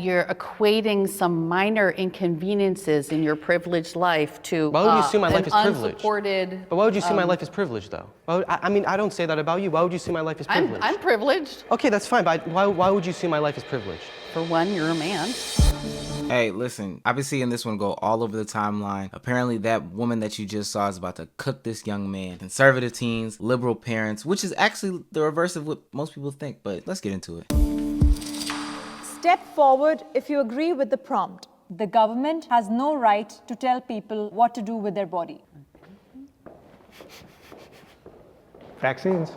you're equating some minor inconveniences in your privileged life to Why would you assume my life is privileged? unsupported... But why would you assume my life is privileged, though? I mean, I don't say that about you. Why would you assume my life is privileged? I'm privileged. Okay, that's fine, but why would you assume my life is privileged? For one, you're a man. Hey, listen, I've been seeing this one go all over the timeline. Apparently that woman that you just saw is about to cook this young man. Conservative teens, liberal parents, which is actually the reverse of what most people think, but let's get into it. Step forward if you agree with the prompt. The government has no right to tell people what to do with their body. Vaccines.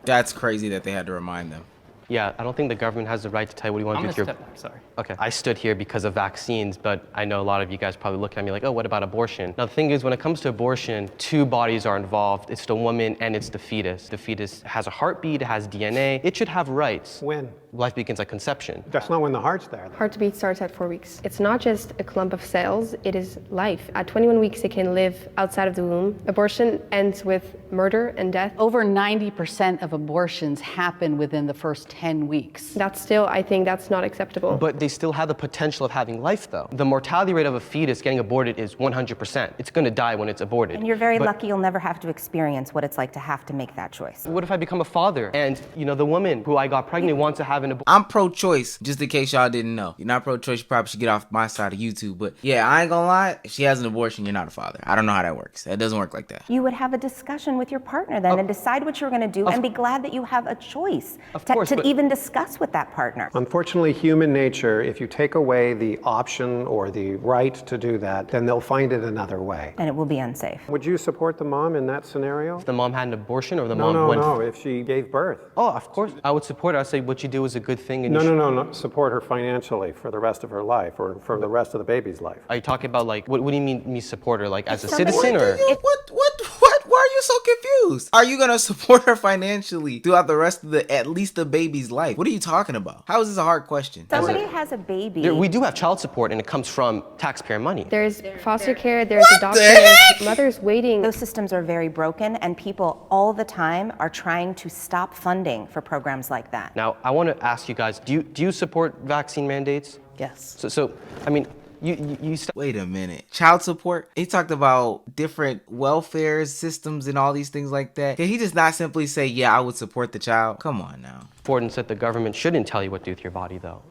That's crazy that they had to remind them. Yeah, I don't think the government has the right to tell you what you want to do with your... step back, sorry. Okay, I stood here because of vaccines, but I know a lot of you guys probably looking at me like, oh, what about abortion? Now, the thing is, when it comes to abortion, two bodies are involved. It's the woman and it's the fetus. The fetus has a heartbeat, it has DNA. It should have rights. When? Life begins at conception. That's not when the heart's there. Heartbeat starts at 4 weeks. It's not just a clump of cells, it is life. At 21 weeks, it can live outside of the womb. Abortion ends with murder and death. Over 90% of abortions happen within the first 10 weeks. That's still, I think that's not acceptable. But they still have the potential of having life, though. The mortality rate of a fetus getting aborted is 100%. It's gonna die when it's aborted. And you're very lucky you'll never have to experience what it's like to have to make that choice. What if I become a father and, you know, the woman who I got pregnant wants to have an abortion? I'm pro-choice, just in case y'all didn't know. You're not pro-choice, you probably should get off my side of YouTube. But yeah, I ain't gonna lie, if she has an abortion, you're not a father. I don't know how that works. That doesn't work like that. You would have a discussion with your partner then and decide what you're going to do and be glad that you have a choice to even discuss with that partner. Unfortunately, human nature, if you take away the option or the right to do that, then they'll find it another way. And it will be unsafe. Would you support the mom in that scenario? If the mom had an abortion or the mom went... No, if she gave birth. Oh, of course. I would support her. I'd say what you do is a good thing. And No. Support her financially for the rest of her life or for the rest of the baby's life. Are you talking about, like, what do you mean me support her? Like, as a citizen or? What? Why are you so confused? Are you gonna support her financially throughout the rest of at least the baby's life? What are you talking about? How is this a hard question? Somebody has a baby. We do have child support and it comes from taxpayer money. There's foster care, there's adoption, there's mothers waiting. Those systems are very broken and people all the time are trying to stop funding for programs like that. Now, I want to ask you guys, do you support vaccine mandates? Yes. So I mean, Wait a minute. Child support? He talked about different welfare systems and all these things like that. Can he just not simply say, yeah, I would support the child? Come on now. Ford said the government shouldn't tell you what to do with your body, though.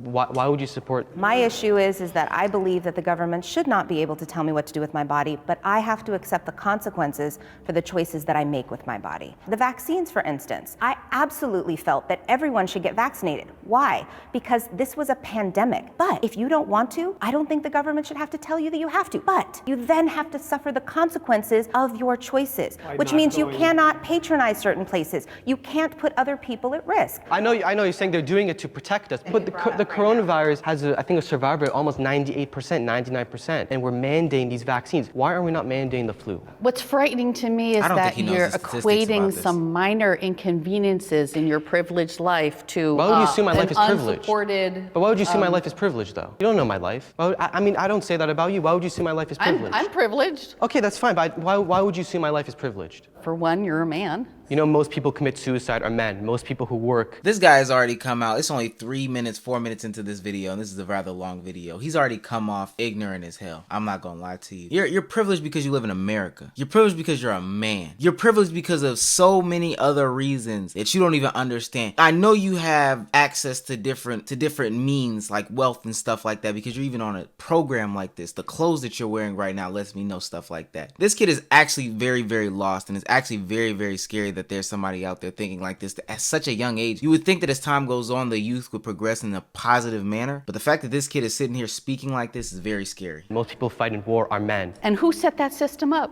Why would you support? My issue is that I believe that the government should not be able to tell me what to do with my body, but I have to accept the consequences for the choices that I make with my body. The vaccines, for instance, I absolutely felt that everyone should get vaccinated. Why? Because this was a pandemic. But if you don't want to, I don't think the government should have to tell you that you have to. But you then have to suffer the consequences of your choices, which means you cannot patronize certain places. You can't put other people at risk. I know you're saying they're doing it to protect us, but the coronavirus has, I think, a survival rate almost 98%, 99%, and we're mandating these vaccines. Why are we not mandating the flu? What's frightening to me is that you're equating some minor inconveniences in your privileged life to Why would you assume my life is privileged? Unsupported... But why would you assume my life is privileged, though? You don't know my life. I mean, I don't say that about you. Why would you assume my life is privileged? I'm privileged. Okay, that's fine, but why would you assume my life is privileged? For one, you're a man. You know, most people commit suicide are men. Most people who work... This guy has already come out. It's only 3 minutes, 4 minutes into this video, and this is a rather long video. He's already come off ignorant as hell. I'm not gonna lie to you. You're privileged because you live in America. You're privileged because you're a man. You're privileged because of so many other reasons that you don't even understand. I know you have access to different means like wealth and stuff like that because you're even on a program like this. The clothes that you're wearing right now lets me know stuff like that. This kid is actually very, very lost, and it's actually very, very scary that there's somebody out there thinking like this at such a young age. You would think that as time goes on, the youth would progress in a positive manner, but the fact that this kid is sitting here speaking like this is very scary. Most people fighting war are men. And who set that system up?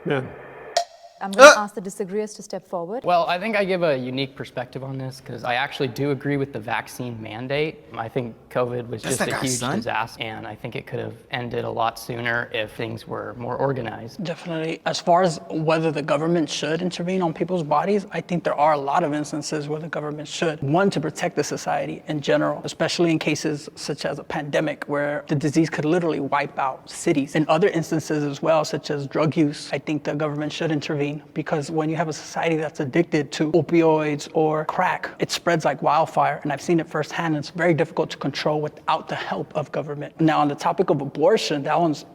Men. I'm going to ask the disagreeers to step forward. Well, I think I give a unique perspective on this because I actually do agree with the vaccine mandate. I think COVID was just a huge disaster, and I think it could have ended a lot sooner if things were more organized. Definitely. As far as whether the government should intervene on people's bodies, I think there are a lot of instances where the government should. One, to protect the society in general, especially in cases such as a pandemic where the disease could literally wipe out cities. In other instances as well, such as drug use, I think the government should intervene devastating because when you have a society that's addicted to opioids or crack, it spreads like wildfire. And I've seen it firsthand. And it's very difficult to control without the help of government. Now, on the topic of abortion, that one's,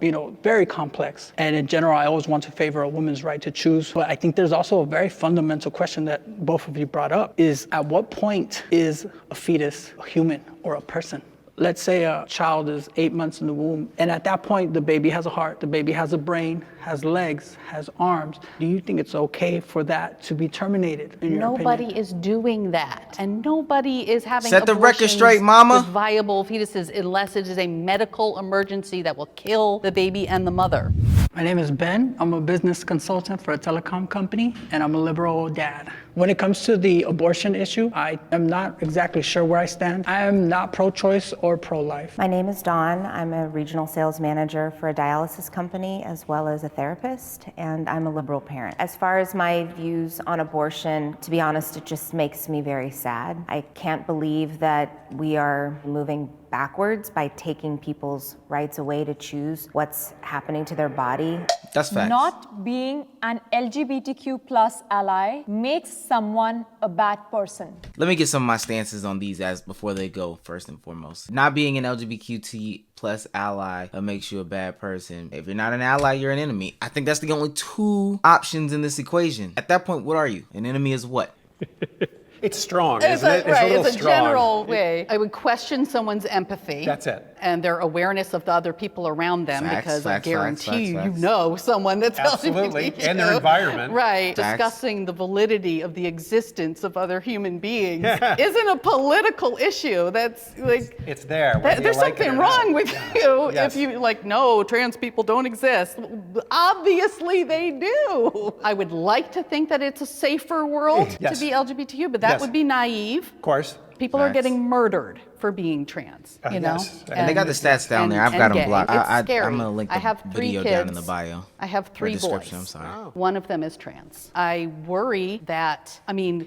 very complex. And in general, I always want to favor a woman's right to choose. But I think there's also a very fundamental question that both of you brought up is at what point is a fetus a human or a person? Let's say a child is 8 months in the womb, and at that point, the baby has a heart, the baby has a brain, has legs, has arms. Do you think it's okay for that to be terminated, in your Nobody opinion? is doing that, and nobody is having Set the record abortions straight, mama. with viable fetuses unless it is a medical emergency that will kill the baby and the mother. My name is Ben. I'm a business consultant for a telecom company, and I'm a liberal dad. When it comes to the abortion issue, I am not exactly sure where I stand. I am not pro-choice or pro-life. My name is Dawn. I'm a regional sales manager for a dialysis company as well as a therapist, and I'm a liberal parent. As far as my views on abortion, to be honest, it just makes me very sad. I can't believe that we are moving backwards by taking people's rights away to choose what's happening to their body. That's facts. Not being an LGBTQ plus ally makes someone a bad person. Let me get some of my stances on these as before they go, first and foremost. Not being an LGBTQ plus ally makes you a bad person. If you're not an ally, you're an enemy. I think that's the only two options in this equation. At that point, what are you? An enemy is what? It's strong, It's isn't it? It's a little it's a strong. general way. I would question someone's empathy. That's it. And their awareness of the other people around them, Facts, because I facts, guarantee facts, you facts. know someone that's Absolutely. LGBTQ. And their environment. Right. Facts. Discussing the validity of the existence of other human beings isn't a political issue. That's like It's there. whether you there's like it something or not. wrong with you Yes. if you no, trans people don't exist. Obviously they do. I would like to think that it's a safer world Yes. to be LGBTQ, but that Yes. would be naive. Of course. People are Facts. getting murdered for being trans, you know? yes. And they got the stats down there. I've got them gay. blocked. It's scary. I'm going to link I the have 3 video kids. down in the bio. I have 3 boys. description, I'm sorry. One of them is trans. I worry that,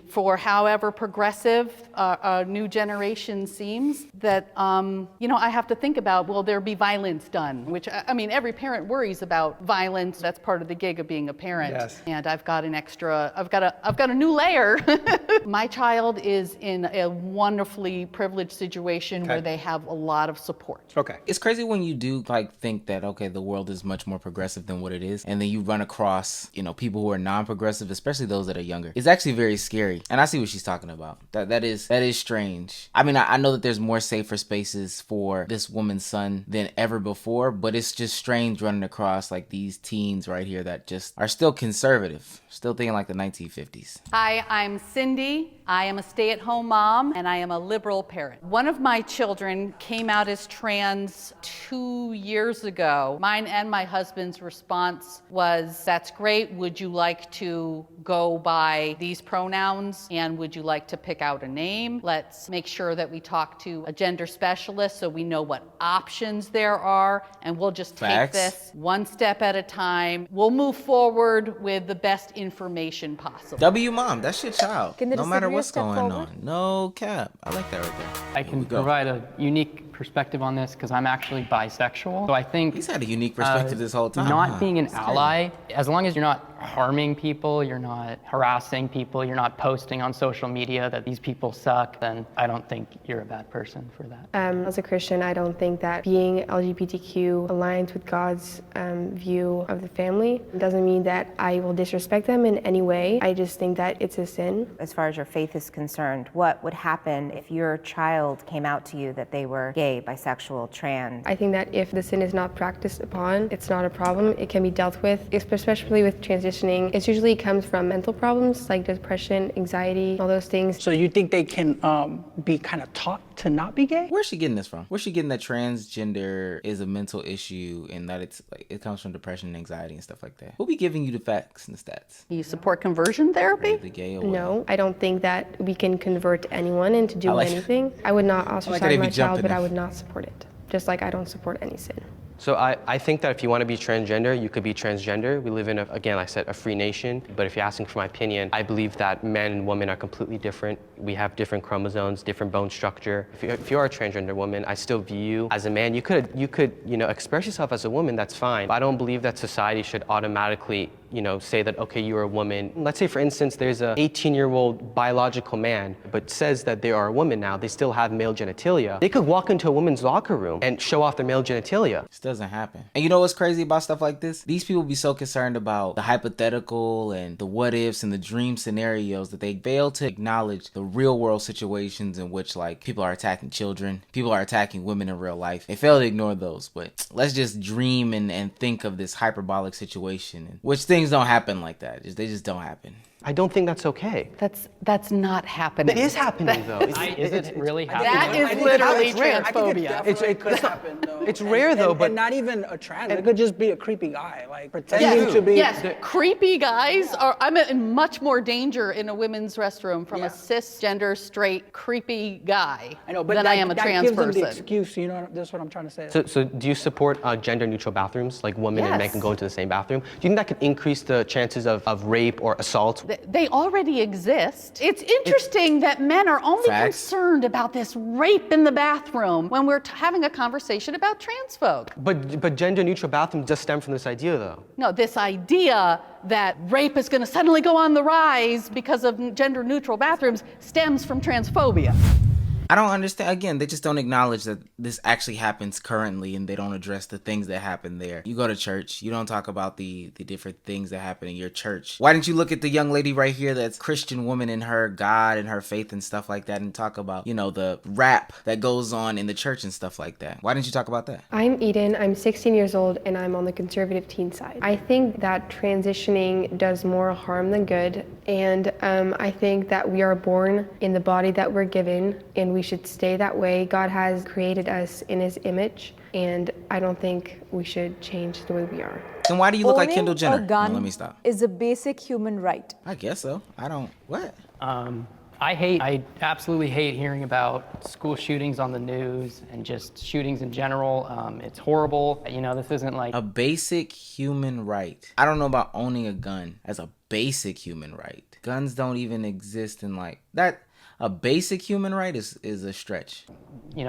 for however progressive a new generation seems, that, I have to think about, will there be violence done? Which, every parent worries about violence. That's part of the gig of being a parent. Yes. And I've got a new layer. My child is in a wonderfully privileged situation where they have a lot of support. Okay. It's crazy when you do think that, okay, the world is much more progressive than what it is. And then you run across, people who are non-progressive, especially those that are younger. It's actually very scary. And I see what she's talking about. That is strange. I know that there's more safer spaces for this woman's son than ever before, but it's just strange running across these teens right here that just are still conservative, still thinking like the 1950s. Hi, I'm Cindy. I am a stay-at-home mom, and I am a liberal parent. One of my children came out as trans 2 years ago. Mine and my husband's response was, that's great. Would you like to go by these pronouns? And would you like to pick out a name? Let's make sure that we talk to a gender specialist so we know what options there are, and we'll just take Facts. this one step at a time. We'll move forward with the best information possible. W mom, that's your child. Can they No disagree matter or what's step going forward? on. No cap. I like that right there. I Here can we go. provide a unique perspective on this because I'm actually bisexual. So I think He's had a unique perspective this whole time. not huh? being an It's crazy. ally, as long as you're not harming people, you're not harassing people, you're not posting on social media that these people suck, then I don't think you're a bad person for that. As a Christian, I don't think that being LGBTQ aligns with God's view of the family. It doesn't mean that I will disrespect them in any way. I just think that it's a sin. As far as your faith is concerned, what would happen if your child came out to you that they were gay, bisexual, trans? I think that if the sin is not practiced upon, it's not a problem. It can be dealt with, especially with transitioning. It usually comes from mental problems like depression, anxiety, all those things. So you think they can be kind of taught to not be gay? Where's she getting this from? Where's she getting that transgender is a mental issue and that it comes from depression and anxiety and stuff like that? Who be giving you the facts and the stats? You support conversion therapy? The gay or what? No, I don't think that we can convert anyone into doing like- anything. I would not like ostracize how they be my child, jumping but I in. would not support it. Just like I don't support any sin. So I think that if you want to be transgender, you could be transgender. We live in, a free nation. But if you're asking for my opinion, I believe that men and women are completely different. We have different chromosomes, different bone structure. If you are a transgender woman, I still view you as a man. You could express yourself as a woman, that's fine. But I don't believe that society should automatically say that, okay, you're a woman. Let's say, for instance, there's a 18-year-old biological man, but says that they are a woman now. They still have male genitalia. They could walk into a woman's locker room and show off their male genitalia. This doesn't happen. And you know what's crazy about stuff like this? These people be so concerned about the hypothetical and the what ifs and the dream scenarios that they fail to acknowledge the real world situations in which like people are attacking children, people are attacking women in real life. They fail to ignore those, but let's just dream and think of this hyperbolic situation in which things don't happen like that. They just don't happen. I don't think that's okay. That's not happening. It is happening though. Is it really happening? That is literally transphobia. transphobia. It's rare though, but and not even a trans. It could just be a creepy guy, like pretending to be. Yes, creepy guys are. I'm in much more danger in a women's restroom from a cisgender, straight, creepy guy I know, but than I am a trans gives person. them the excuse. You know, that's what I'm trying to say. So do you support gender-neutral bathrooms, like women and men Yes. can go into the same bathroom? Do you think that could increase the chances of rape or assault? They already exist. It's interesting that men are only Facts. concerned about this rape in the bathroom when we're having a conversation about trans folk. But gender-neutral bathrooms just stem from this idea, though. No, this idea that rape is going to suddenly go on the rise because of gender-neutral bathrooms stems from transphobia. I don't understand. Again, they just don't acknowledge that this actually happens currently, and they don't address the things that happen there. You go to church, you don't talk about the different things that happen in your church. Why didn't you look at the young lady right here that's Christian woman in her God and her faith and stuff like that, and talk about, the rap that goes on in the church and stuff like that? Why didn't you talk about that? I'm Eden, I'm 16 years old, and I'm on the conservative teen side. I think that transitioning does more harm than good, and I think that we are born in the body that we're given, and we should stay that way. God has created us in his image, and I don't think we should change the way we are. Then why do you look like Owning Kendall Jenner? a gun No, let me stop. is a basic human right. I guess so. What? I absolutely hate hearing about school shootings on the news and just shootings in general. It's horrible. This isn't like A basic human right. I don't know about owning a gun as a basic human right. Guns don't even exist in like that. A basic human right is a stretch.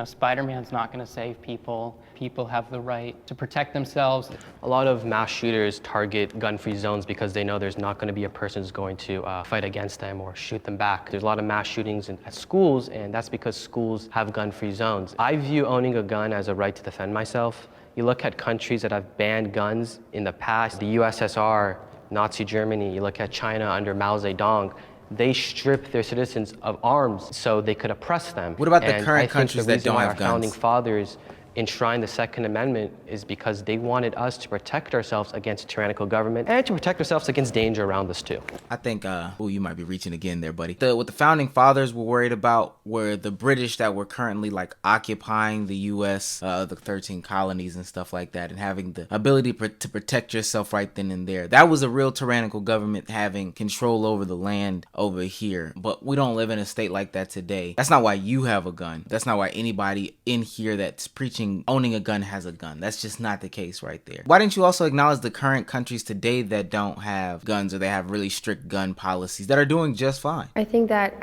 Spider-Man's not going to save people. People have the right to protect themselves. A lot of mass shooters target gun-free zones because they know there's not going to be a person who's going to fight against them or shoot them back. There's a lot of mass shootings at schools, and that's because schools have gun-free zones. I view owning a gun as a right to defend myself. You look at countries that have banned guns in the past, the USSR, Nazi Germany, you look at China under Mao Zedong, they strip their citizens of arms so they could oppress them. What about the And current I think countries the that reason don't why have our founding guns? fathers enshrined the Second Amendment is because they wanted us to protect ourselves against tyrannical government and to protect ourselves against danger around us too. I think, you might be reaching again there, buddy. What the founding fathers were worried about were the British that were currently like occupying the U.S., the 13 colonies and stuff like that, and having the ability to protect yourself right then and there. That was a real tyrannical government having control over the land over here. But we don't live in a state like that today. That's not why you have a gun. That's not why anybody in here that's preaching owning a gun has a gun. That's just not the case right there. Why didn't you also acknowledge the current countries today that don't have guns or they have really strict gun policies that are doing just fine? I think that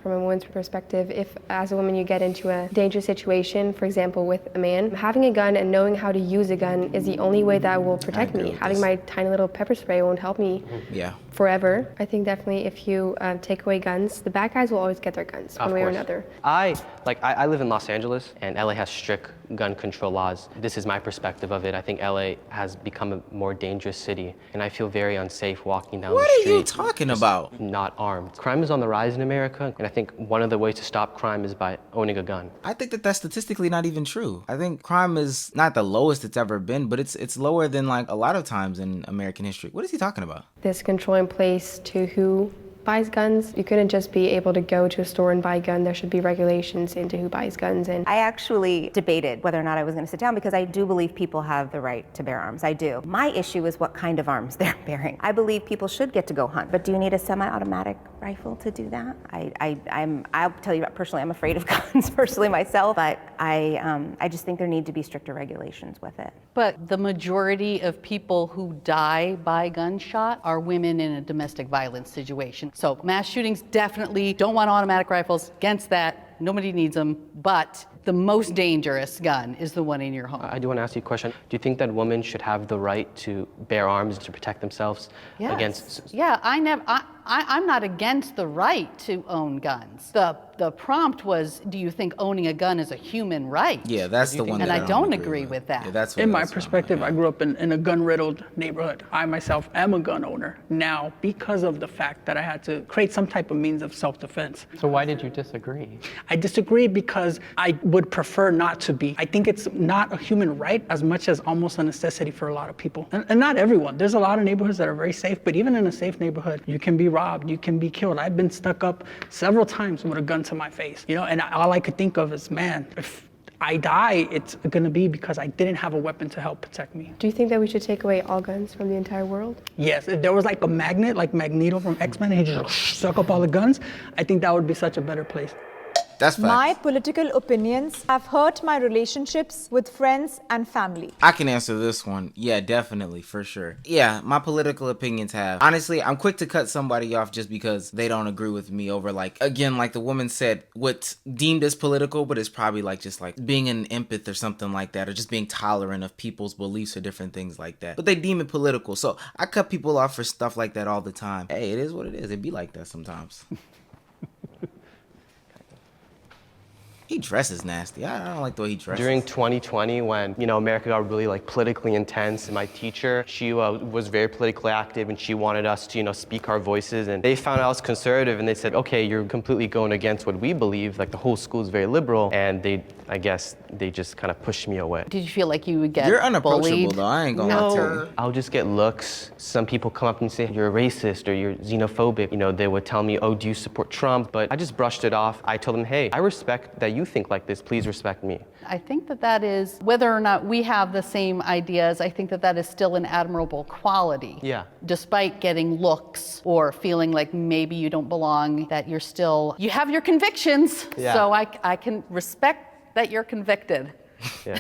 from a woman's perspective, if as a woman you get into a dangerous situation, for example with a man, having a gun and knowing how to use a gun is the only way that will protect me. Having my tiny little pepper spray won't help me forever. I think definitely if you take away guns, the bad guys will always get their guns one way or another. I live in Los Angeles, and LA has strict gun control laws. This is my perspective of it. I think LA has become a more dangerous city, and I feel very unsafe walking down the street. What are you talking about? Not armed. Crime is on the rise in America, and I think one of the ways to stop crime is by owning a gun. I think that's statistically not even true. I think crime is not the lowest it's ever been, but it's lower than like a lot of times in American history. What is he talking about? This control in place to who buys guns. You couldn't just be able to go to a store and buy a gun. There should be regulations into who buys guns. And I actually debated whether or not I was going to sit down because I do believe people have the right to bear arms. I do. My issue is what kind of arms they're bearing. I believe people should get to go hunt, but do you need a semi-automatic rifle to do that? I'll tell you personally, I'm afraid of guns personally myself, but I just think there need to be stricter regulations with it. But the majority of people who die by gunshot are women in a domestic violence situation. So mass shootings definitely don't want automatic rifles, against that. Nobody needs them, but the most dangerous gun is the one in your home. I do want to ask you a question. Do you think that women should have the right to bear arms to protect themselves against? Yeah, I'm not against the right to own guns. The prompt was, do you think owning a gun is a human right? Yeah, that's the one. And I don't agree with that. Yeah, that's what in my perspective, I grew up in a gun-riddled neighborhood. I myself am a gun owner now because of the fact that I had to create some type of means of self-defense. So why did you disagree? I disagree because I would prefer not to be. I think it's not a human right as much as almost a necessity for a lot of people. And not everyone. There's a lot of neighborhoods that are very safe, but even in a safe neighborhood, you can be robbed, you can be killed. I've been stuck up several times with a gun to my face, and all I could think of is, man, if I die, it's gonna be because I didn't have a weapon to help protect me. Do you think that we should take away all guns from the entire world? Yes, if there was like a magnet, like Magneto from X-Men, and he just suck up all the guns, I think that would be such a better place. That's facts. My political opinions have hurt my relationships with friends and family. I can answer this one. Yeah, definitely, for sure. Yeah, my political opinions have. Honestly, I'm quick to cut somebody off just because they don't agree with me over, like, again, like the woman said, what's deemed as political, but it's probably like just like being an empath or something like that, or just being tolerant of people's beliefs or different things like that. But they deem it political. So I cut people off for stuff like that all the time. Hey, it is what it is. It be like that sometimes. He dresses nasty. I don't like the way he dresses. During 2020, when America got really like politically intense, and my teacher, she was very politically active, and she wanted us to speak our voices. And they found I was conservative, and they said, "Okay, you're completely going against what we believe. Like the whole school is very liberal." And I guess they just kind of pushed me away. Did you feel like you would get You're unapproachable bullied? though. I ain't gonna lie to you. I'll just get looks. Some people come up and say, "You're a racist," or "You're xenophobic." They would tell me, "Oh, do you support Trump?" But I just brushed it off. I told them, "Hey, I respect that you think like this. Please respect me." I think that is, whether or not we have the same ideas, I think that is still an admirable quality. Yeah. Despite getting looks or feeling like maybe you don't belong, that you have your convictions. Yeah. So I can respect that you're convicted. Yeah.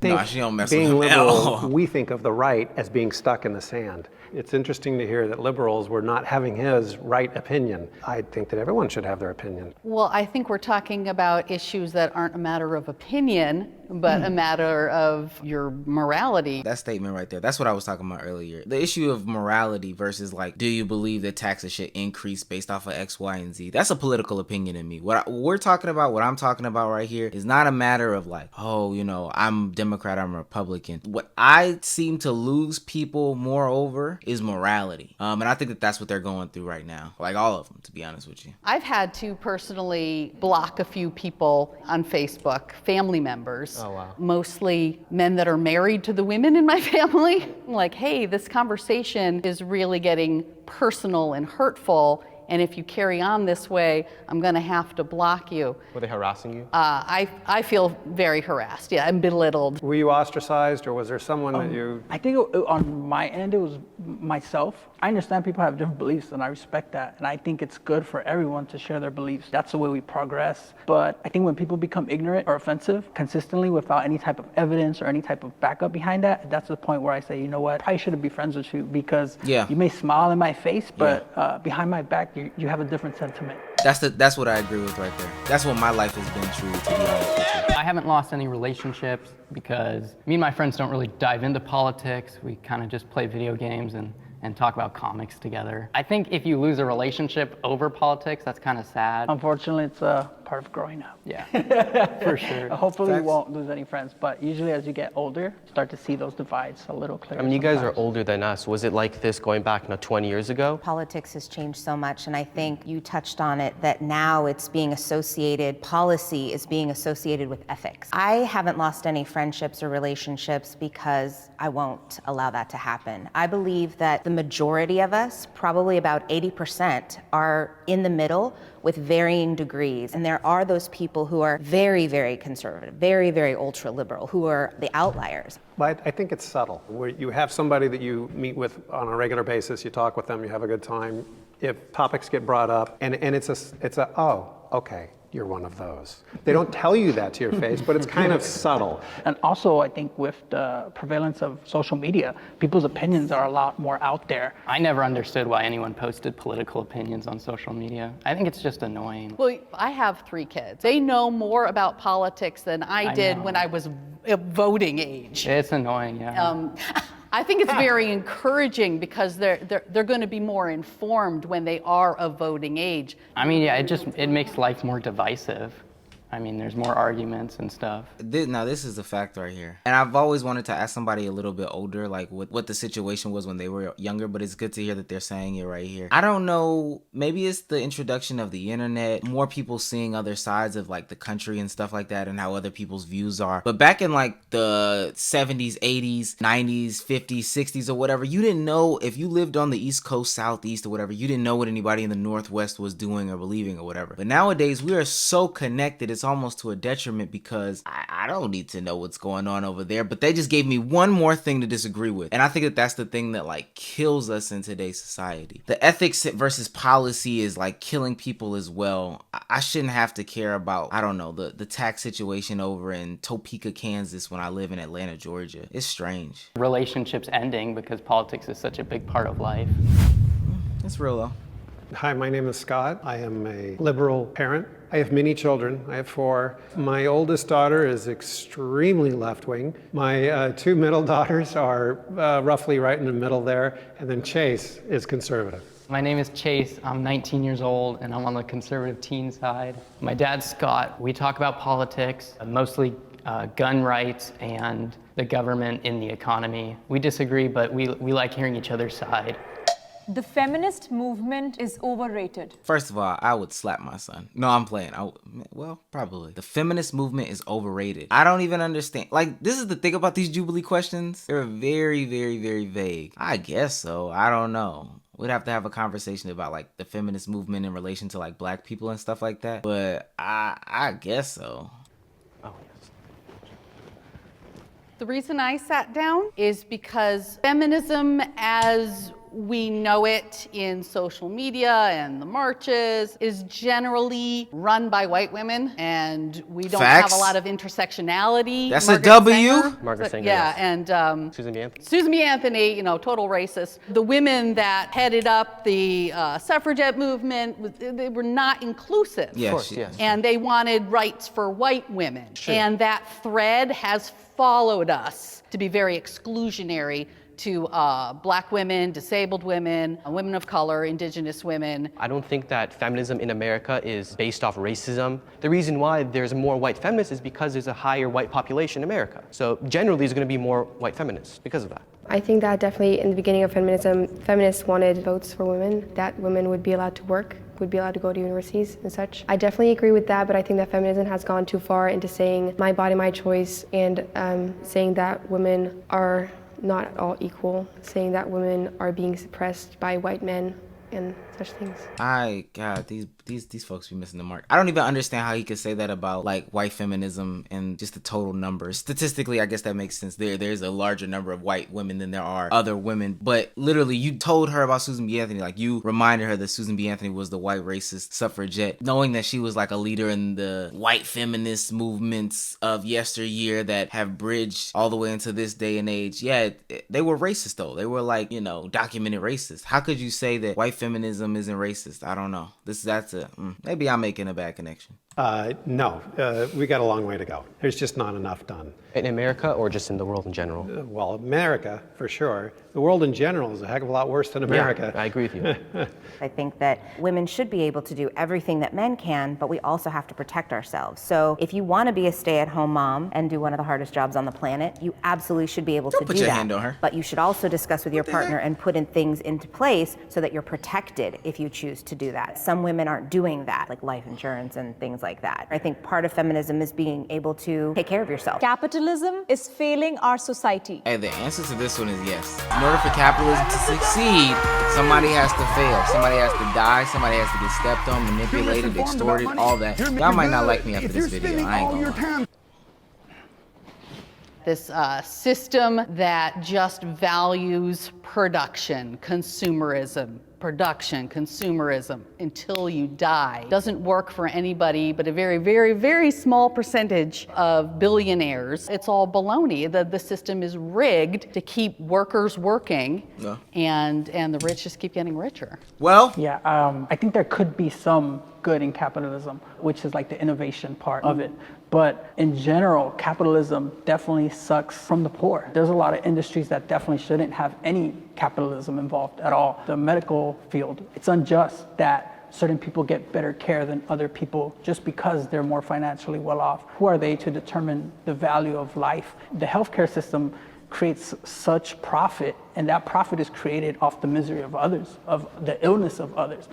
No, she don't mess with Being him at all. liberal, we think of the right as being stuck in the sand. It's interesting to hear that liberals were not having his right opinion. I think that everyone should have their opinion. Well, I think we're talking about issues that aren't a matter of opinion, but a matter of your morality. That statement right there, that's what I was talking about earlier. The issue of morality versus like, do you believe that taxes should increase based off of X, Y, and Z? That's a political opinion in me. What I'm talking about right here is not a matter of like, oh, I'm Democrat, I'm Republican. What I seem to lose people more over is morality. And I think that that's what they're going through right now. Like all of them, to be honest with you. I've had to personally block a few people on Facebook, family members. Oh, wow. Mostly men that are married to the women in my family. I'm like, hey, this conversation is really getting personal and hurtful. And if you carry on this way, I'm going to have to block you. Were they harassing you? I feel very harassed. Yeah, I'm belittled. Were you ostracized, or was there someone that you... I think on my end, it was myself. I understand people have different beliefs, and I respect that. And I think it's good for everyone to share their beliefs. That's the way we progress. But I think when people become ignorant or offensive consistently without any type of evidence or any type of backup behind that, that's the point where I say, you know what, I probably shouldn't be friends with you because you may smile in my face, but behind my back, you have a different sentiment. That's what I agree with right there. That's what my life has been true, to be honest with you. I haven't lost any relationships because me and my friends don't really dive into politics. We kind of just play video games and talk about comics together. I think if you lose a relationship over politics, that's kind of sad. Unfortunately, it's a part of growing up. Yeah, for sure. Hopefully you won't lose any friends, but usually as you get older, start to see those divides a little clearer. I mean, you guys are sometimes. older than us. Was it like this going back 20 years ago? Politics has changed so much, and I think you touched on it, that now it's being associated, policy is being associated with ethics. I haven't lost any friendships or relationships because I won't allow that to happen. I believe that the majority of us, probably about 80%, are in the middle with varying degrees. And there are those people who are very, very conservative, very, very ultra-liberal, who are the outliers. But I think it's subtle. Where you have somebody that you meet with on a regular basis, you talk with them, you have a good time. If topics get brought up, and it's a oh, okay. you're one of those. They don't tell you that to your face, but it's kind of subtle. And also, I think with the prevalence of social media, people's opinions are a lot more out there. I never understood why anyone posted political opinions on social media. I think it's just annoying. Well, I have 3 kids. They know more about politics than I did when I was voting age. It's annoying, yeah. I think it's very encouraging because they're going to be more informed when they are of voting age. I mean, yeah, it makes life more divisive. I mean, there's more arguments and stuff. Now, this is a fact right here. And I've always wanted to ask somebody a little bit older, like what the situation was when they were younger, but it's good to hear that they're saying it right here. I don't know, maybe it's the introduction of the internet, more people seeing other sides of like the country and stuff like that and how other people's views are. But back in like the 70s, 80s, 90s, 50s, 60s or whatever, you didn't know if you lived on the East Coast, Southeast or whatever, you didn't know what anybody in the Northwest was doing or believing or whatever. But nowadays we are so connected, it's almost to a detriment because I don't need to know what's going on over there, but they just gave me one more thing to disagree with. And I think that that's the thing that like kills us in today's society. The ethics versus policy is like killing people as well. I shouldn't have to care about, I don't know, the tax situation over in Topeka, Kansas when I live in Atlanta, Georgia. It's strange. Relationships ending because politics is such a big part of life. It's real though. Hi, my name is Scott. I am a liberal parent. I have many children. I have 4. My oldest daughter is extremely left-wing. My 2 middle daughters are roughly right in the middle there. And then Chase is conservative. My name is Chase. I'm 19 years old and I'm on the conservative teen side. My dad's Scott. We talk about politics, mostly gun rights and the government in the economy. We disagree, but we like hearing each other's side. The feminist movement is overrated. First of all, I would slap my son. No, I'm playing. Well, probably. The feminist movement is overrated. I don't even understand. Like, this is the thing about these Jubilee questions. They're very, very, very vague. I guess so. I don't know. We'd have to have a conversation about like the feminist movement in relation to like black people and stuff like that. But I guess so. Oh, yes. The reason I sat down is because feminism as we know it in social media and the marches is generally run by white women, and we don't have a lot of intersectionality. That's a W. Margaret Sanger. Yeah, yes. and Susan B. Anthony. Susan B. Anthony, you know, total racist. The women that headed up the suffragette movement, they were not inclusive. Yes, Of course, yes. And they wanted rights for white women. Sure. And that thread has followed us to be very exclusionary to black women, disabled women, women of color, indigenous women. I don't think that feminism in America is based off racism. The reason why there's more white feminists is because there's a higher white population in America. So generally there's going to be more white feminists because of that. I think that definitely in the beginning of feminism, feminists wanted votes for women, that women would be allowed to work, would be allowed to go to universities and such. I definitely agree with that, but I think that feminism has gone too far into saying my body, my choice, and saying that women are not at all equal, saying that women are being suppressed by white men and such things. God, these folks be missing the mark. I don't even understand how he could say that about like white feminism and just the total numbers. Statistically, I guess that makes sense. There's a larger number of white women than there are other women. But literally, you told her about Susan B. Anthony. Like, you reminded her that Susan B. Anthony was the white racist suffragette, knowing that she was like a leader in the white feminist movements of yesteryear that have bridged all the way into this day and age. Yeah, they were racist though. They were like, you know, documented racist. How could you say that white feminism isn't racist? I don't know. Maybe I'm making a bad connection. No, we got a long way to go. There's just not enough done. In America or just in the world in general? Well, America, for sure. The world in general is a heck of a lot worse than America. Yeah, I agree with you. I think that women should be able to do everything that men can, but we also have to protect ourselves. So if you want to be a stay-at-home mom and do one of the hardest jobs on the planet, you absolutely should be able to do that. Don't put your hand on her. But you should also discuss with your partner and put in things into place so that you're protected if you choose to do that. Some women aren't doing that, like life insurance and things like that. I think part of feminism is being able to take care of yourself. Capitalism is failing our society. Hey, the answer to this one is yes. In order for capitalism to succeed, somebody has to fail. Somebody has to die. Somebody has to get stepped on, manipulated, extorted, all that. Y'all might not like me after this video. I ain't gonna lie. This system that just values production, consumerism, production, consumerism, until you die, doesn't work for anybody but a very, very, very small percentage of billionaires. It's all baloney. The system is rigged to keep workers working, and the rich just keep getting richer. Well, Yeah, I think there could be some good in capitalism, which is like the innovation part of it. But in general, capitalism definitely sucks from the poor. There's a lot of industries that definitely shouldn't have any capitalism involved at all. The medical field, it's unjust that certain people get better care than other people just because they're more financially well off. Who are they to determine the value of life? The healthcare system creates such profit, and that profit is created off the misery of others, of the illness of others,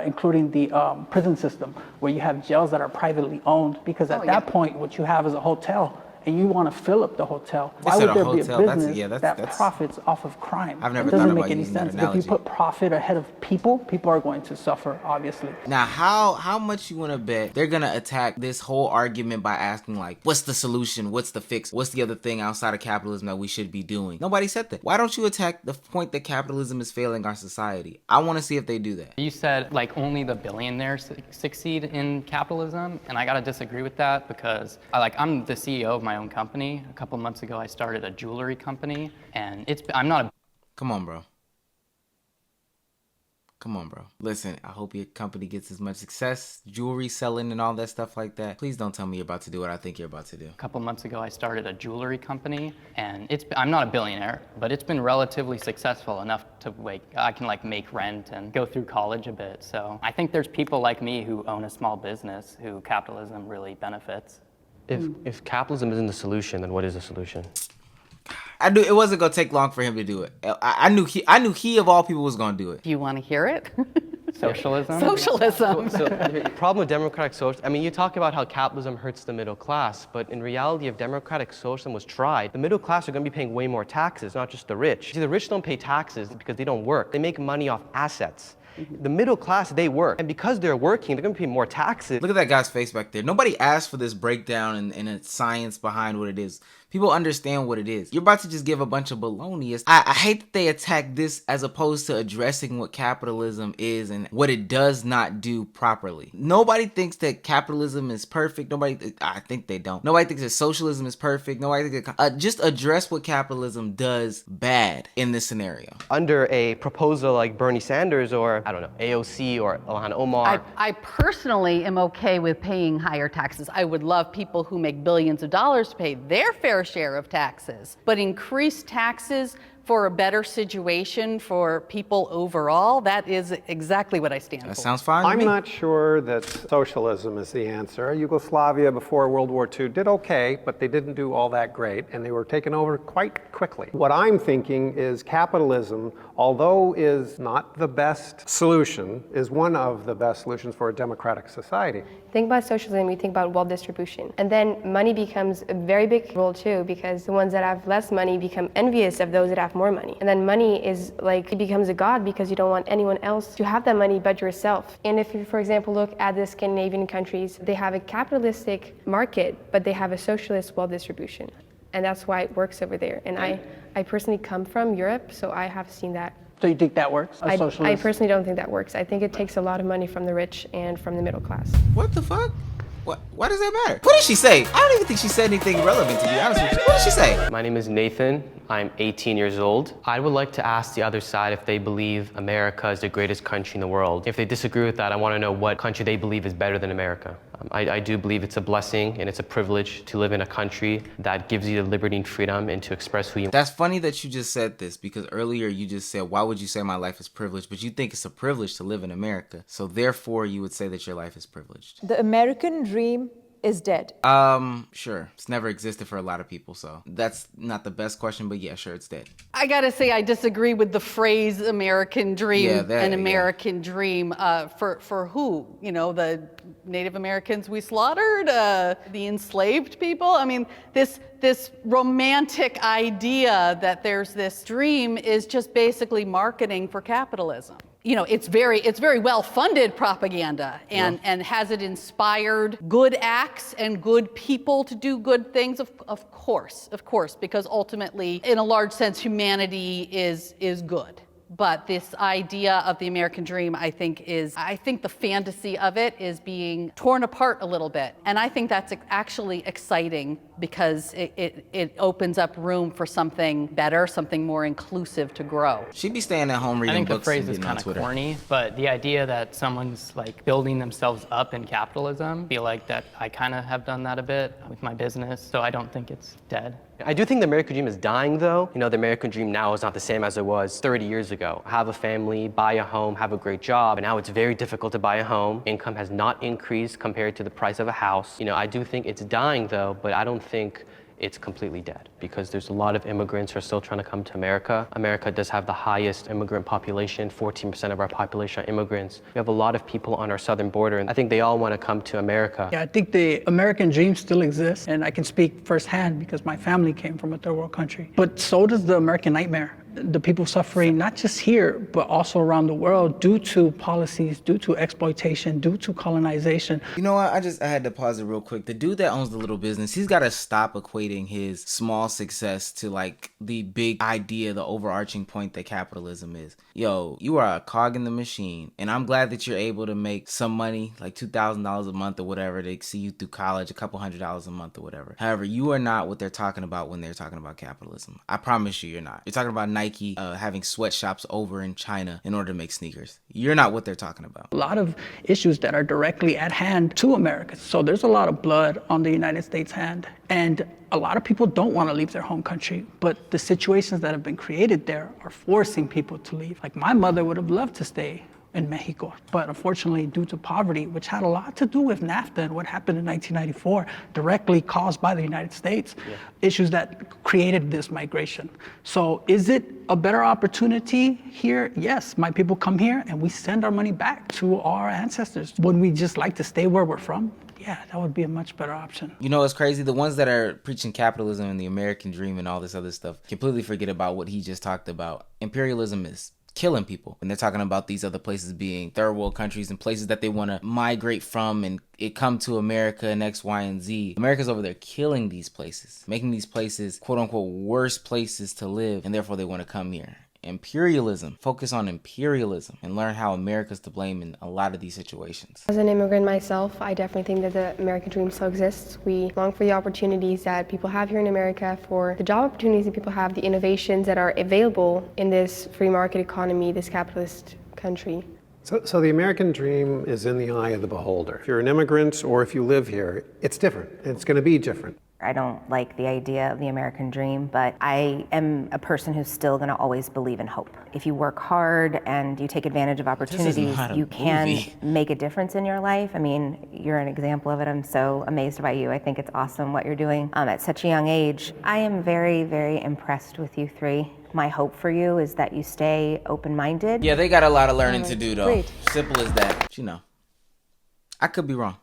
including the prison system, where you have jails that are privately owned, because at that point, what you have is a hotel, and you want to fill up the hotel. Why would there be a business that profits off of crime? I've never It doesn't thought make about any using that sense. If analogy. you put profit ahead of people are going to suffer, obviously. now how much you want to bet they're gonna attack this whole argument by asking like, what's the solution? What's the fix? What's the other thing outside of capitalism that we should be doing? Nobody said that. Why don't you attack the point that capitalism is failing our society? I want to see if they do that. You said like only the billionaires succeed in capitalism, and I gotta disagree with that because I'm the CEO of my own company. A couple months ago, I started a jewelry company, and I'm not a Come on, bro. Come on, bro. Listen, I hope your company gets as much success, jewelry selling and all that stuff like that. Please don't tell me you're about to do what I think you're about to do. A couple months ago, I started a jewelry company, and I'm not a billionaire, but it's been relatively successful enough to I can make rent and go through college a bit. So I think there's people like me who own a small business who capitalism really benefits. If capitalism isn't the solution, then what is the solution? I knew it wasn't gonna take long for him to do it. I knew he of all people was gonna do it. Do you want to hear it? Socialism? Socialism. So the problem with democratic socialism, I mean, you talk about how capitalism hurts the middle class, but in reality, if democratic socialism was tried, the middle class are going to be paying way more taxes, not just the rich. See, the rich don't pay taxes because they don't work. They make money off assets. The middle class, they work. And because they're working, they're going to pay more taxes. Look at that guy's face back there. Nobody asked for this breakdown and its science behind what it is. People understand what it is. You're about to just give a bunch of baloney. I hate that they attack this as opposed to addressing what capitalism is and what it does not do properly. Nobody thinks that capitalism is perfect. I think they don't. Nobody thinks that socialism is perfect. Nobody thinks that, just address what capitalism does bad in this scenario. Under a proposal like Bernie Sanders or, I don't know, AOC or Ilhan Omar. I personally am okay with paying higher taxes. I would love people who make billions of dollars to pay their fair share of taxes, but increased taxes for a better situation for people overall, that is exactly what I stand for. That sounds fine to I'm me. not sure that socialism is the answer. Yugoslavia before World War II did okay, but they didn't do all that great, and they were taken over quite quickly. What I'm thinking is capitalism, although is not the best solution, is one of the best solutions for a democratic society. Think about socialism, you think about wealth distribution. And then money becomes a very big role too, because the ones that have less money become envious of those that have more money. And then money is it becomes a god because you don't want anyone else to have that money but yourself. And if you, for example, look at the Scandinavian countries, they have a capitalistic market, but they have a socialist wealth distribution. And that's why it works over there. And I personally come from Europe, so I have seen that. So you think that works? I personally don't think that works. I think it takes a lot of money from the rich and from the middle class. What the fuck? Why does that matter? What did she say? I don't even think she said anything relevant, to be honest with you. What did she say? My name is Nathan. I'm 18 years old. I would like to ask the other side if they believe America is the greatest country in the world. If they disagree with that, I want to know what country they believe is better than America. I do believe it's a blessing and it's a privilege to live in a country that gives you the liberty and freedom and to express who you are. That's funny that you just said this, because earlier you just said, why would you say my life is privileged? But you think it's a privilege to live in America. So therefore you would say that your life is privileged. The American dream is dead. Sure. It's never existed for a lot of people, so that's not the best question, but yeah, sure, it's dead. I gotta say, I disagree with the phrase American dream, American dream. For who? You know, the Native Americans we slaughtered, the enslaved people? I mean, this romantic idea that there's this dream is just basically marketing for capitalism. You know, it's very well-funded propaganda, and has it inspired good acts and good people to do good things? Of course, because ultimately, in a large sense, humanity is good. But this idea of the American dream, I think the fantasy of it is being torn apart a little bit. And I think that's actually exciting because it opens up room for something better, something more inclusive to grow. She be staying at home reading books. I think the phrase is kind of corny, but the idea that someone's like building themselves up in capitalism, I feel like that I kind of have done that a bit with my business, so I don't think it's dead. I do think the American dream is dying though. You know, the American dream now is not the same as it was 30 years ago. Have a family, buy a home, have a great job, and now it's very difficult to buy a home. Income has not increased compared to the price of a house. You know, I do think it's dying though, but I don't think it's completely dead because there's a lot of immigrants who are still trying to come to America. America does have the highest immigrant population. 14% of our population are immigrants. We have a lot of people on our southern border, and I think they all want to come to America. Yeah, I think the American dream still exists, and I can speak firsthand because my family came from a third world country. But so does the American nightmare. The people suffering not just here, but also around the world due to policies, due to exploitation, due to colonization. You know what? I had to pause it real quick. The dude that owns the little business, he's got to stop equating his small success to like the big idea, the overarching point that capitalism is. Yo, you are a cog in the machine, and I'm glad that you're able to make some money, like $2,000 a month or whatever, to see you through college, a couple $100s a month or whatever. However, you are not what they're talking about when they're talking about capitalism. I promise you're not. You're talking about Nike having sweatshops over in China in order to make sneakers. You're not what they're talking about. A lot of issues that are directly at hand to America. So there's a lot of blood on the United States' hand. And a lot of people don't want to leave their home country, but the situations that have been created there are forcing people to leave. Like my mother would have loved to stay in Mexico, but unfortunately due to poverty, which had a lot to do with NAFTA and what happened in 1994, directly caused by the United States, issues that created this migration. So is it a better opportunity here? Yes, my people come here and we send our money back to our ancestors. Would we just like to stay where we're from? Yeah, that would be a much better option. You know, it's crazy. The ones that are preaching capitalism and the American dream and all this other stuff completely forget about what he just talked about. Imperialism is killing people. And they're talking about these other places being third world countries and places that they want to migrate from and it come to America and X, Y, and Z. America's over there killing these places, making these places quote unquote worse places to live, and therefore they want to come here. Imperialism. Focus on imperialism and learn how America's to blame in a lot of these situations. As an immigrant myself, I definitely think that the American dream still exists. We long for the opportunities that people have here in America, for the job opportunities that people have, the innovations that are available in this free market economy, this capitalist country. So the American dream is in the eye of the beholder. If you're an immigrant or if you live here, it's different. It's going to be different. I don't like the idea of the American dream, but I am a person who's still going to always believe in hope. If you work hard and you take advantage of opportunities, you can make a difference in your life. I mean, you're an example of it. I'm so amazed by you. I think it's awesome what you're doing at such a young age. I am very, very impressed with you three. My hope for you is that you stay open-minded. Yeah, they got a lot of learning to do, though. Great. Simple as that. You know, I could be wrong.